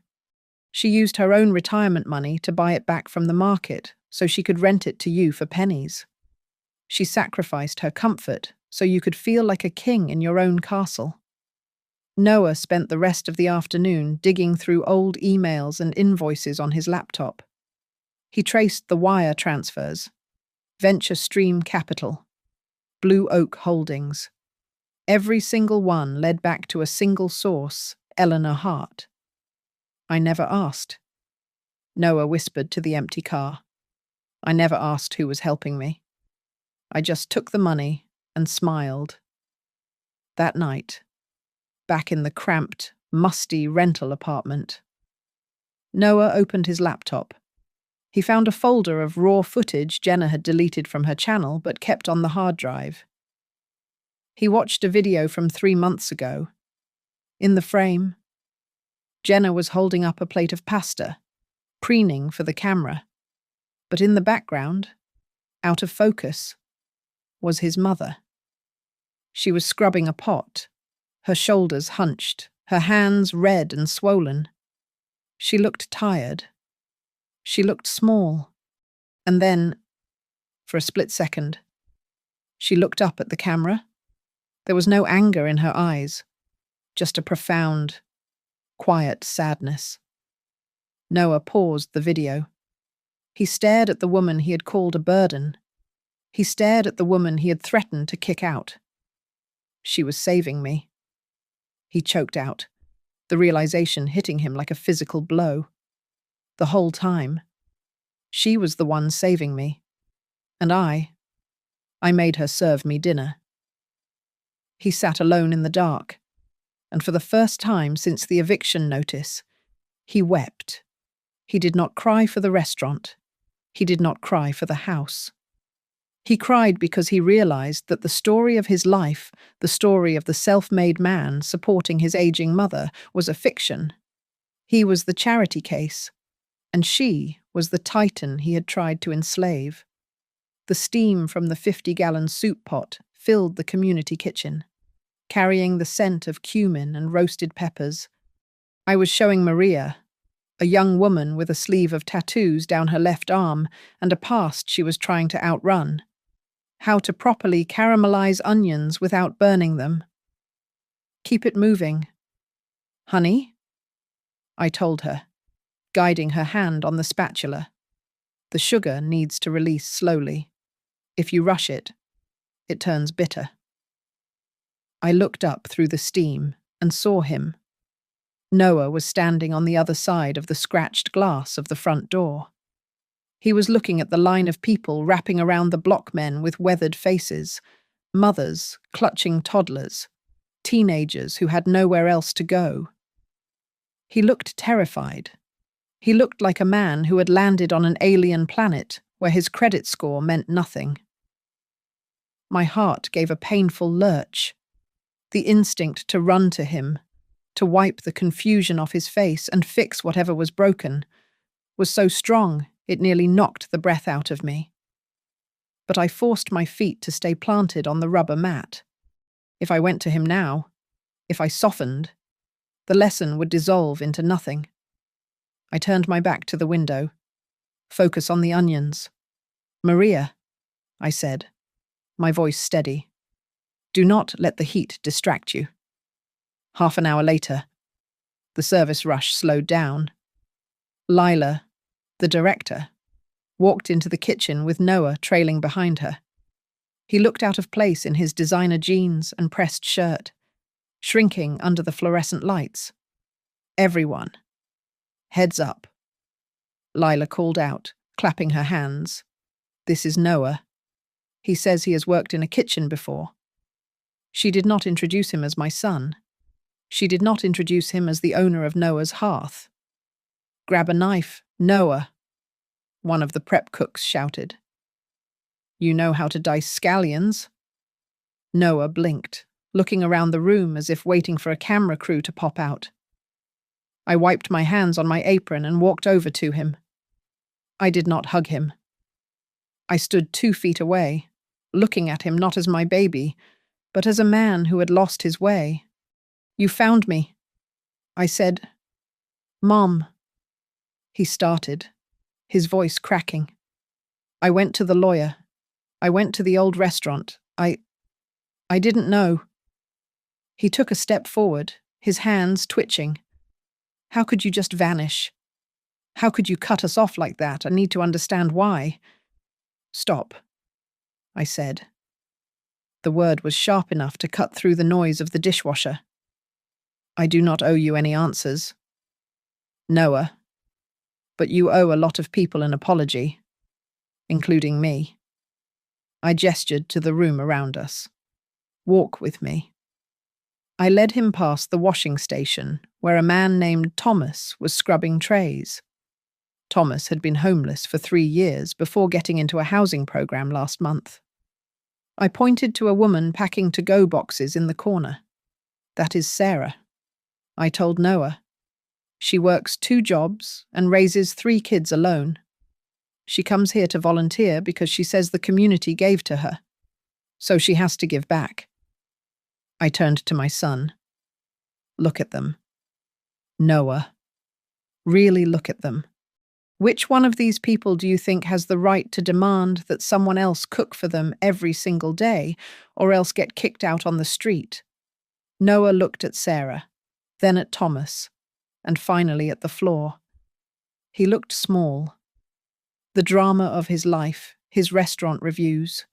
She used her own retirement money to buy it back from the market so she could rent it to you for pennies. She sacrificed her comfort so you could feel like a king in your own castle. Noah spent the rest of the afternoon digging through old emails and invoices on his laptop. He traced the wire transfers, Venture Stream Capital, Blue Oak Holdings. Every single one led back to a single source, Eleanor Hart. "I never asked," Noah whispered to the empty car. "I never asked who was helping me. I just took the money and smiled." That night, back in the cramped, musty rental apartment, Noah opened his laptop. He found a folder of raw footage Jenna had deleted from her channel but kept on the hard drive. He watched a video from 3 months ago. In the frame, Jenna was holding up a plate of pasta, preening for the camera. But in the background, out of focus, was his mother. She was scrubbing a pot, her shoulders hunched, her hands red and swollen. She looked tired. She looked small. And then, for a split second, she looked up at the camera. There was no anger in her eyes, just a profound, quiet sadness. Noah paused the video. He stared at the woman he had called a burden. He stared at the woman he had threatened to kick out. She was saving me. He choked out, the realization hitting him like a physical blow. The whole time, she was the one saving me. And I made her serve me dinner. He sat alone in the dark, and for the first time since the eviction notice, he wept. He did not cry for the restaurant. He did not cry for the house. He cried because he realized that the story of his life, the story of the self-made man supporting his aging mother, was a fiction. He was the charity case, and she was the titan he had tried to enslave. The steam from the 50-gallon soup pot filled the community kitchen, carrying the scent of cumin and roasted peppers. I was showing Maria, a young woman with a sleeve of tattoos down her left arm and a past she was trying to outrun, how to properly caramelize onions without burning them. Keep it moving. Honey? I told her, guiding her hand on the spatula. The sugar needs to release slowly. If you rush it, it turns bitter. I looked up through the steam and saw him. Noah was standing on the other side of the scratched glass of the front door. He was looking at the line of people wrapping around the blockmen with weathered faces, mothers clutching toddlers, teenagers who had nowhere else to go. He looked terrified. He looked like a man who had landed on an alien planet where his credit score meant nothing. My heart gave a painful lurch. The instinct to run to him, to wipe the confusion off his face and fix whatever was broken, was so strong it nearly knocked the breath out of me. But I forced my feet to stay planted on the rubber mat. If I went to him now, if I softened, the lesson would dissolve into nothing. I turned my back to the window. Focus on the onions. Maria, I said, my voice steady. Do not let the heat distract you. Half an hour later, the service rush slowed down. Lila, the director, walked into the kitchen with Noah trailing behind her. He looked out of place in his designer jeans and pressed shirt, shrinking under the fluorescent lights. Everyone. Heads up. Lila called out, clapping her hands. This is Noah. He says he has worked in a kitchen before. She did not introduce him as my son. She did not introduce him as the owner of Noah's hearth. Grab a knife, Noah, one of the prep cooks shouted. You know how to dice scallions? Noah blinked, looking around the room as if waiting for a camera crew to pop out. I wiped my hands on my apron and walked over to him. I did not hug him. I stood 2 feet away, looking at him not as my baby, but as a man who had lost his way. You found me. I said, Mom. He started, his voice cracking. I went to the lawyer. I went to the old restaurant. I didn't know. He took a step forward, his hands twitching. How could you just vanish? How could you cut us off like that? I need to understand why. Stop, I said. The word was sharp enough to cut through the noise of the dishwasher. I do not owe you any answers. Noah. But you owe a lot of people an apology, including me. I gestured to the room around us. Walk with me. I led him past the washing station, where a man named Thomas was scrubbing trays. Thomas had been homeless for 3 years before getting into a housing program last month. I pointed to a woman packing to-go boxes in the corner. That is Sarah. I told Noah. She works 2 jobs and raises 3 kids alone. She comes here to volunteer because she says the community gave to her, so she has to give back. I turned to my son. Look at them. Noah. Really look at them. Which one of these people do you think has the right to demand that someone else cook for them every single day, or else get kicked out on the street? Noah looked at Sarah, then at Thomas, and finally at the floor. He looked small. The drama of his life, his restaurant reviews,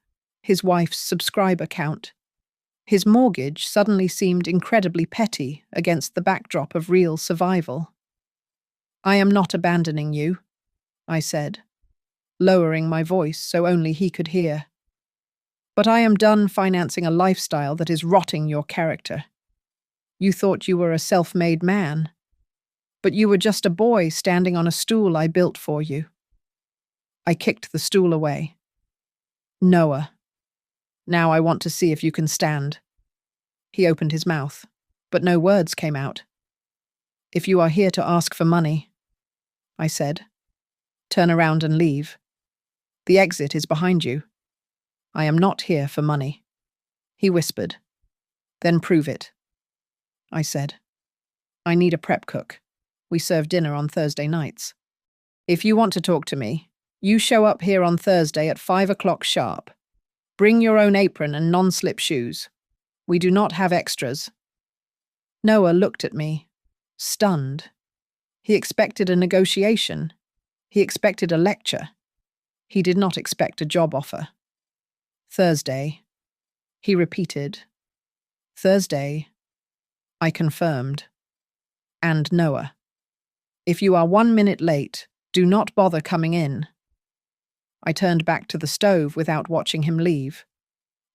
his wife's subscriber count, his mortgage suddenly seemed incredibly petty against the backdrop of real survival. I am not abandoning you, I said, lowering my voice so only he could hear. But I am done financing a lifestyle that is rotting your character. You thought you were a self-made man, but you were just a boy standing on a stool I built for you. I kicked the stool away. Noah, now I want to see if you can stand. He opened his mouth, but no words came out. If you are here to ask for money, I said, turn around and leave. The exit is behind you. I am not here for money. He whispered. Then prove it. I said. I need a prep cook. We serve dinner on Thursday nights. If you want to talk to me, you show up here on Thursday at 5 o'clock sharp. Bring your own apron and non-slip shoes. We do not have extras. Noah looked at me, stunned. He expected a negotiation. He expected a lecture. He did not expect a job offer. Thursday. He repeated. Thursday. I confirmed. And Noah. If you are 1 minute late, do not bother coming in. I turned back to the stove without watching him leave.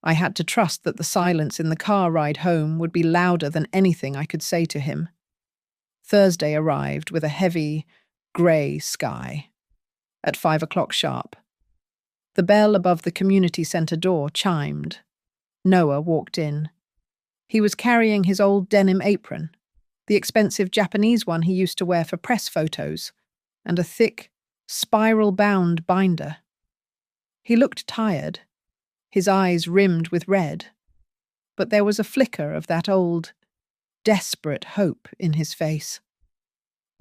I had to trust that the silence in the car ride home would be louder than anything I could say to him. Thursday arrived with a heavy, grey sky. At 5 o'clock sharp. The bell above the community centre door chimed. Noah walked in. He was carrying his old denim apron, the expensive Japanese one he used to wear for press photos, and a thick, spiral-bound binder. He looked tired, his eyes rimmed with red, but there was a flicker of that old, desperate hope in his face.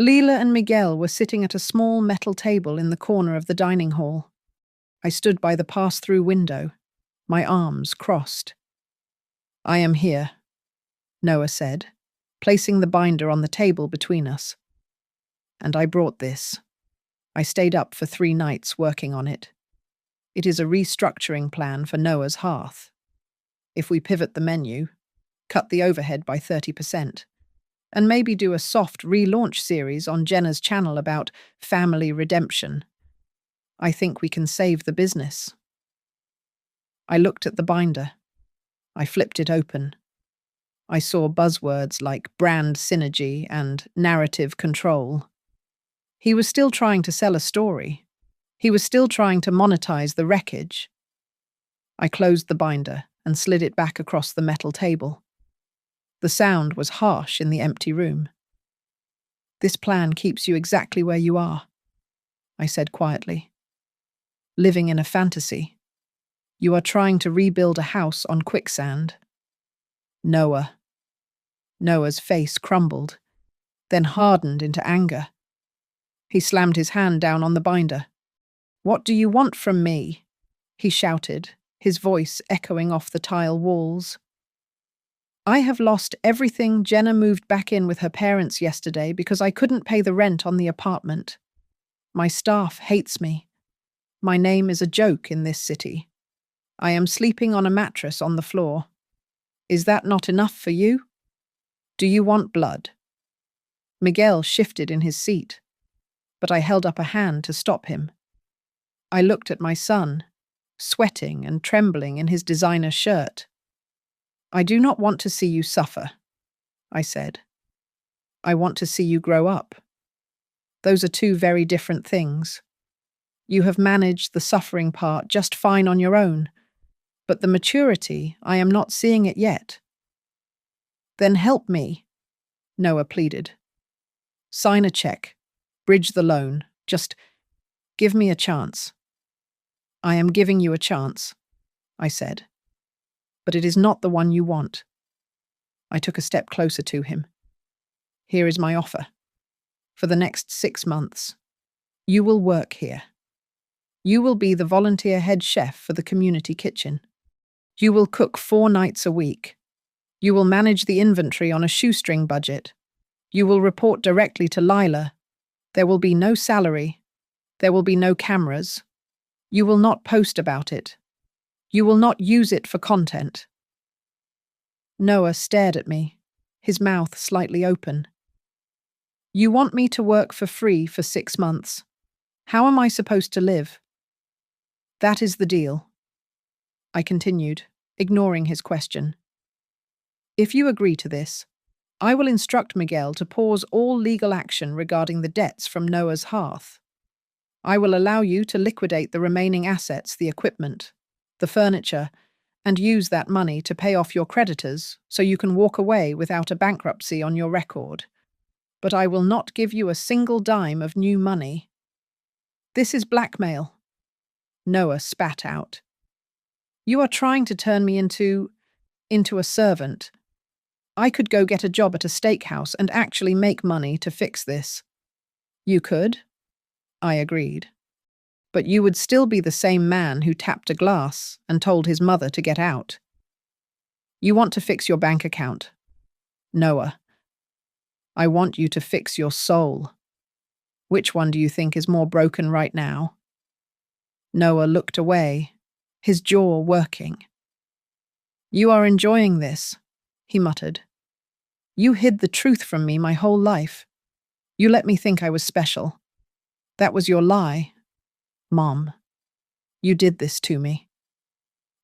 Leela and Miguel were sitting at a small metal table in the corner of the dining hall. I stood by the pass-through window, my arms crossed. I am here, Noah said, placing the binder on the table between us. And I brought this. I stayed up for 3 nights working on it. It is a restructuring plan for Noah's hearth. If we pivot the menu, cut the overhead by 30%, and maybe do a soft relaunch series on Jenna's channel about family redemption, I think we can save the business. I looked at the binder. I flipped it open. I saw buzzwords like brand synergy and narrative control. He was still trying to sell a story. He was still trying to monetize the wreckage. I closed the binder and slid it back across the metal table. The sound was harsh in the empty room. This plan keeps you exactly where you are, I said quietly. Living in a fantasy. You are trying to rebuild a house on quicksand. Noah. Noah's face crumbled, then hardened into anger. He slammed his hand down on the binder. What do you want from me? He shouted, his voice echoing off the tile walls. I have lost everything. Jenna moved back in with her parents yesterday because I couldn't pay the rent on the apartment. My staff hates me. My name is a joke in this city. I am sleeping on a mattress on the floor. Is that not enough for you? Do you want blood? Miguel shifted in his seat, but I held up a hand to stop him. I looked at my son, sweating and trembling in his designer shirt. I do not want to see you suffer, I said. I want to see you grow up. Those are 2 very different things. You have managed the suffering part just fine on your own, but the maturity, I am not seeing it yet. Then help me, Noah pleaded. Sign a check, bridge the loan, just give me a chance. I am giving you a chance, I said. But it is not the one you want. I took a step closer to him. Here is my offer. For the next 6 months, you will work here. You will be the volunteer head chef for the community kitchen. You will cook 4 nights a week. You will manage the inventory on a shoestring budget. You will report directly to Lila. There will be no salary. There will be no cameras. You will not post about it. You will not use it for content. Noah stared at me, his mouth slightly open. You want me to work for free for 6 months. How am I supposed to live? That is the deal. I continued, ignoring his question. If you agree to this, I will instruct Miguel to pause all legal action regarding the debts from Noah's hearth. I will allow you to liquidate the remaining assets, the equipment, the furniture, and use that money to pay off your creditors so you can walk away without a bankruptcy on your record. But I will not give you a single dime of new money. This is blackmail. Noah spat out. You are trying to turn me into a servant. I could go get a job at a steakhouse and actually make money to fix this. You could? I agreed. But you would still be the same man who tapped a glass and told his mother to get out. You want to fix your bank account. Noah, I want you to fix your soul. Which one do you think is more broken right now? Noah looked away, his jaw working. You are enjoying this, he muttered. You hid the truth from me my whole life. You let me think I was special. That was your lie. Mom, you did this to me.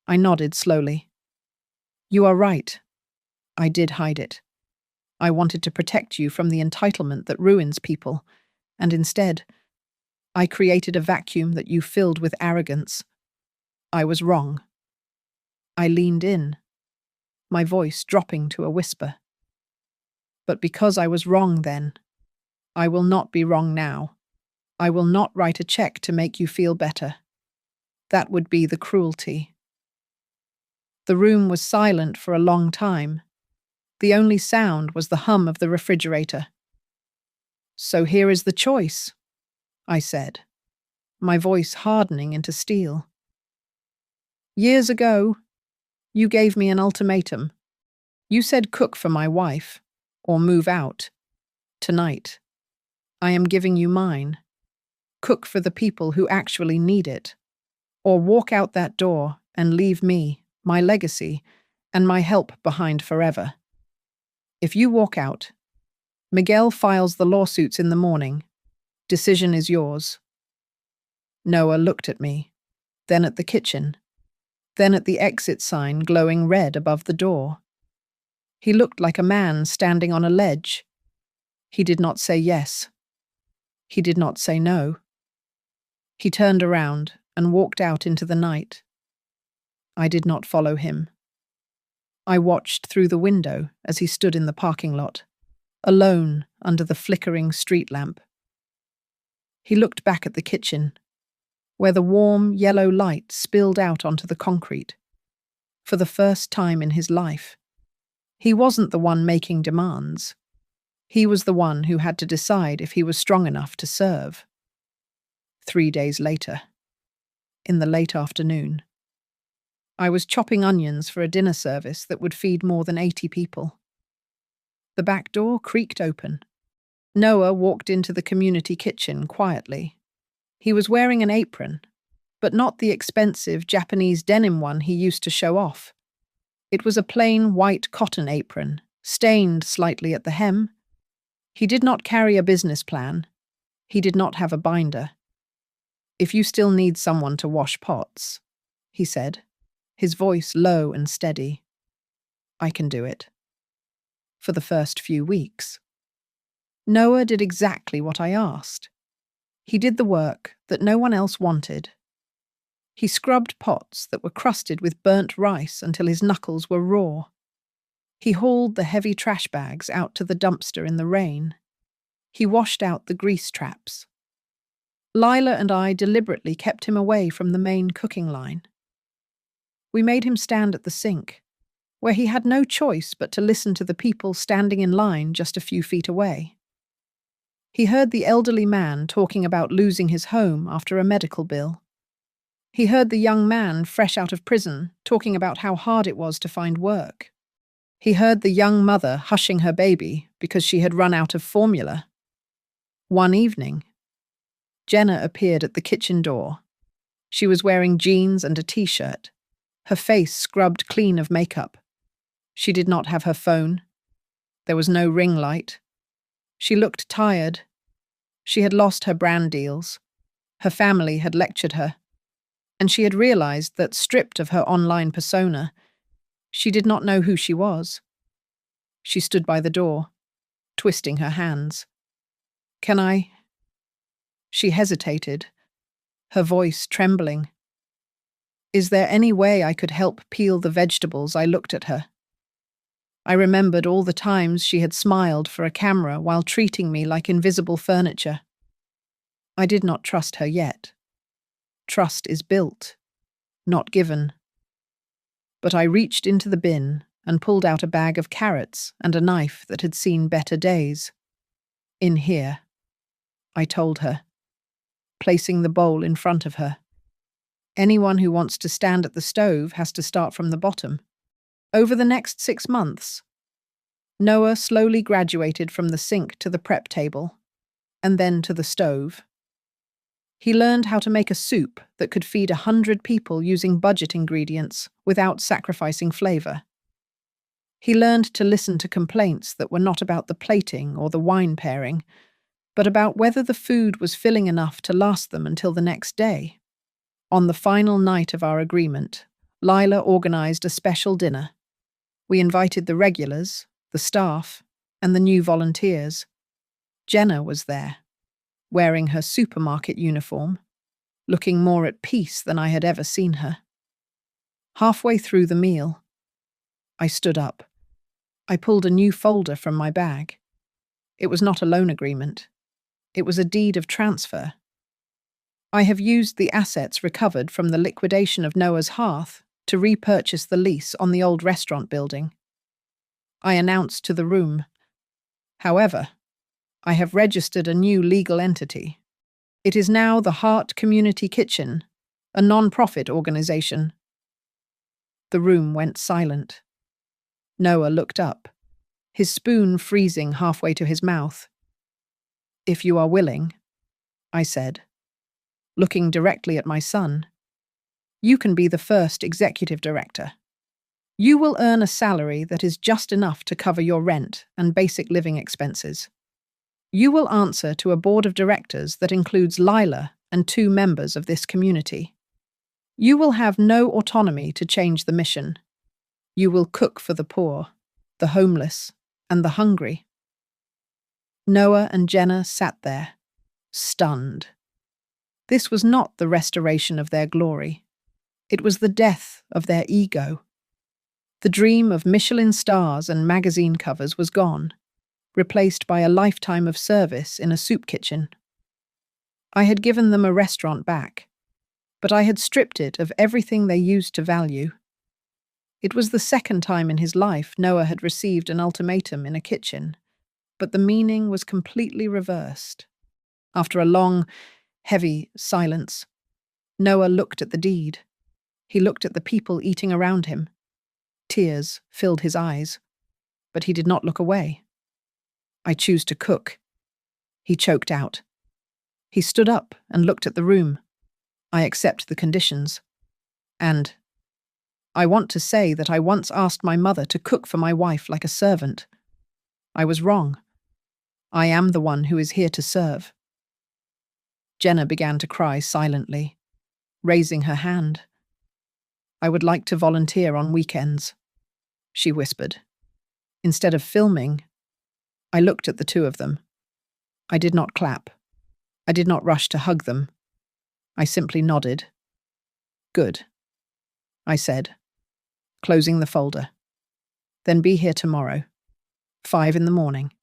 I nodded slowly. You are right. I did hide it. I wanted to protect you from the entitlement that ruins people, and instead, I created a vacuum that you filled with arrogance. I was wrong. I leaned in, my voice dropping to a whisper. But because I was wrong then, I will not be wrong now. I will not write a check to make you feel better. That would be the cruelty. The room was silent for a long time. The only sound was the hum of the refrigerator. So here is the choice, I said, my voice hardening into steel. Years ago, you gave me an ultimatum. You said cook for my wife, or move out. Tonight, I am giving you mine. Cook for the people who actually need it, or walk out that door and leave me, my legacy, and my help behind forever. If you walk out, Miguel files the lawsuits in the morning. Decision is yours. Noah looked at me, then at the kitchen, then at the exit sign glowing red above the door. He looked like a man standing on a ledge. He did not say yes. He did not say no. He turned around and walked out into the night. I did not follow him. I watched through the window as he stood in the parking lot, alone under the flickering street lamp. He looked back at the kitchen, where the warm yellow light spilled out onto the concrete. For the first time in his life, he wasn't the one making demands. He was the one who had to decide if he was strong enough to serve. 3 days later, in the late afternoon, I was chopping onions for a dinner service that would feed more than 80 people. The back door creaked open. Noah walked into the community kitchen quietly. He was wearing an apron, but not the expensive Japanese denim one he used to show off. It was a plain white cotton apron, stained slightly at the hem. He did not carry a business plan. He did not have a binder. If you still need someone to wash pots, he said, his voice low and steady, I can do it. For the first few weeks. Noah did exactly what I asked. He did the work that no one else wanted. He scrubbed pots that were crusted with burnt rice until his knuckles were raw. He hauled the heavy trash bags out to the dumpster in the rain. He washed out the grease traps. Lila and I deliberately kept him away from the main cooking line. We made him stand at the sink, where he had no choice but to listen to the people standing in line just a few feet away. He heard the elderly man talking about losing his home after a medical bill. He heard the young man fresh out of prison talking about how hard it was to find work. He heard the young mother hushing her baby because she had run out of formula. One evening, Jenna appeared at the kitchen door. She was wearing jeans and a t-shirt, her face scrubbed clean of makeup. She did not have her phone. There was no ring light. She looked tired. She had lost her brand deals. Her family had lectured her. And she had realized that, stripped of her online persona, she did not know who she was. She stood by the door, twisting her hands. "Can I?" She hesitated, her voice trembling. "Is there any way I could help peel the vegetables?" I looked at her. I remembered all the times she had smiled for a camera while treating me like invisible furniture. I did not trust her yet. Trust is built, not given. But I reached into the bin and pulled out a bag of carrots and a knife that had seen better days. "In here," I told her, placing the bowl in front of her. "Anyone who wants to stand at the stove has to start from the bottom. Over the next 6 months, Noah slowly graduated from the sink to the prep table, and then to the stove. He learned how to make a soup that could feed 100 people using budget ingredients without sacrificing flavor. He learned to listen to complaints that were not about the plating or the wine pairing, but about whether the food was filling enough to last them until the next day. On the final night of our agreement, Lila organized a special dinner. We invited the regulars, the staff, and the new volunteers. Jenna was there, wearing her supermarket uniform, looking more at peace than I had ever seen her. Halfway through the meal, I stood up. I pulled a new folder from my bag. It was not a loan agreement. It was a deed of transfer. I have used the assets recovered from the liquidation of Noah's Hearth to repurchase the lease on the old restaurant building. I announced to the room. However, I have registered a new legal entity. It is now the Heart Community Kitchen, a non-profit organization. The room went silent. Noah looked up, his spoon freezing halfway to his mouth. "If you are willing," I said, looking directly at my son, "you can be the first executive director. You will earn a salary that is just enough to cover your rent and basic living expenses. You will answer to a board of directors that includes Lila and 2 members of this community. You will have no autonomy to change the mission. You will cook for the poor, the homeless, and the hungry." Noah and Jenna sat there, stunned. This was not the restoration of their glory. It was the death of their ego. The dream of Michelin stars and magazine covers was gone, replaced by a lifetime of service in a soup kitchen. I had given them a restaurant back, but I had stripped it of everything they used to value. It was the second time in his life Noah had received an ultimatum in a kitchen, but the meaning was completely reversed. After a long, heavy silence, Noah looked at the deed. He looked at the people eating around him. Tears filled his eyes, but he did not look away. "I choose to cook," he choked out. He stood up and looked at the room. "I accept the conditions. And I want to say that I once asked my mother to cook for my wife like a servant. I was wrong. I am the one who is here to serve." Jenna began to cry silently, raising her hand. "I would like to volunteer on weekends," she whispered. Instead of filming, I looked at the 2 of them. I did not clap. I did not rush to hug them. I simply nodded. "Good," I said, closing the folder. "Then be here tomorrow, 5 in the morning.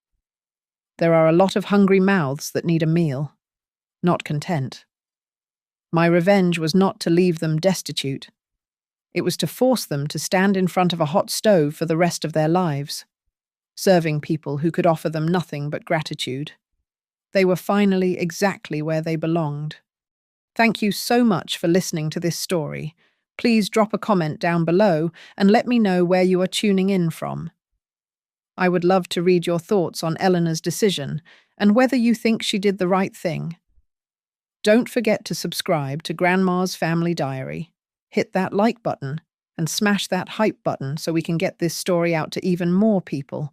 There are a lot of hungry mouths that need a meal, not content. My revenge was not to leave them destitute. It was to force them to stand in front of a hot stove for the rest of their lives, serving people who could offer them nothing but gratitude. They were finally exactly where they belonged. Thank you so much for listening to this story. Please drop a comment down below and let me know where you are tuning in from. I would love to read your thoughts on Eleanor's decision and whether you think she did the right thing. Don't forget to subscribe to Grandma's Family Diary. Hit that like button and smash that hype button so we can get this story out to even more people.